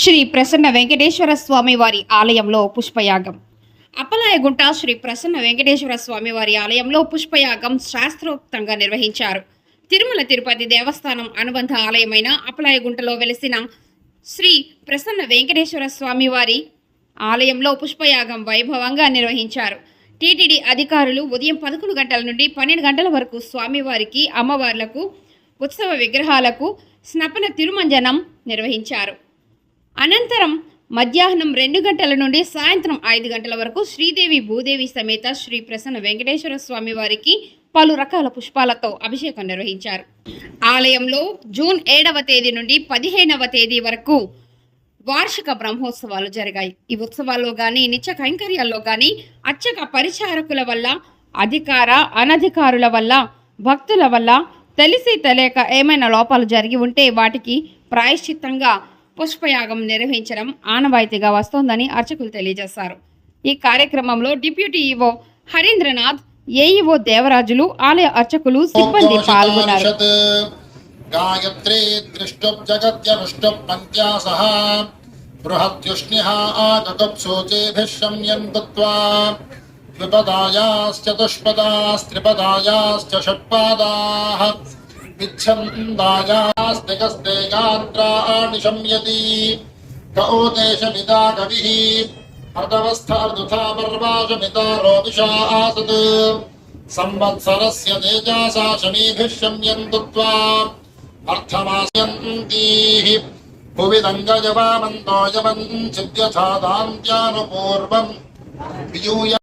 శ్రీ ప్రసన్న వెంకటేశ్వర స్వామి వారి ఆలయంలో పుష్పయాగం. అప్పలాయగుంట శ్రీ ప్రసన్న వెంకటేశ్వర స్వామి వారి ఆలయంలో పుష్పయాగం శాస్త్రోక్తంగా నిర్వహించారు. తిరుమల తిరుపతి దేవస్థానం అనుబంధ ఆలయమైన అప్పలాయగుంటలో వెలిసిన శ్రీ ప్రసన్న వెంకటేశ్వర స్వామి వారి ఆలయంలో పుష్పయాగం వైభవంగా నిర్వహించారు. టీటీడీ అధికారులు ఉదయం 11 గంటల నుండి 12 గంటల వరకు స్వామివారికి, అమ్మవార్లకు, ఉత్సవ విగ్రహాలకు స్నపన తిరుమంజనం నిర్వహించారు. అనంతరం మధ్యాహ్నం 2 గంటల నుండి సాయంత్రం 5 గంటల వరకు శ్రీదేవి భూదేవి సమేత శ్రీ ప్రసన్న వెంకటేశ్వర స్వామి వారికి పలు రకాల పుష్పాలతో అభిషేకం నిర్వహించారు. ఆలయంలో జూన్ 7వ తేదీ నుండి 15వ తేదీ వరకు వార్షిక బ్రహ్మోత్సవాలు జరిగాయి. ఈ ఉత్సవాల్లో కానీ, నిత్య కైంకర్యాల్లో కానీ అర్చక పరిచారకుల వల్ల, అధికార అనధికారుల వల్ల, భక్తుల వల్ల తెలిసి తెలియక ఏమైనా లోపాలు జరిగి ఉంటే వాటికి ప్రాయశ్చిత్తంగా పుష్పయాగం నిర్వహించడం ఆనవాయితీగా వస్తోందని అర్చకులు తెలియజేశారు. ఈ కార్యక్రమంలో deputy EO Harindranath, AEO Devarajulu, ఆలయ అర్చకులు, సిబ్బంది పాల్గొన్నారు. గాయత్రీ దృష్టం జగత్యనుష్టం పంత్యాసః బృహత్యుష్ణిః ఆగతప్సోచేభిః శమ్యం దత్వా ద్విపదాయాశ్చతుష్పదాస్త్రిపదాయాశ్చ షట్పాదాః విచ్ఛందాయాస్తికస్తే గాత్రాణి శమ్యతి కౌదేశమిదా కవిః అర్ధవస్థార్ధుథా పర్వాశమిదా రోవిషా ఆసత్ సంవత్సరస్య తేజసా శమీభిః శమ్యం దత్వా అర్థమాస్యంతీః భువిదంగజవామంతో యమం చిద్యథా దాంత్యానుపూర్వం వియూయ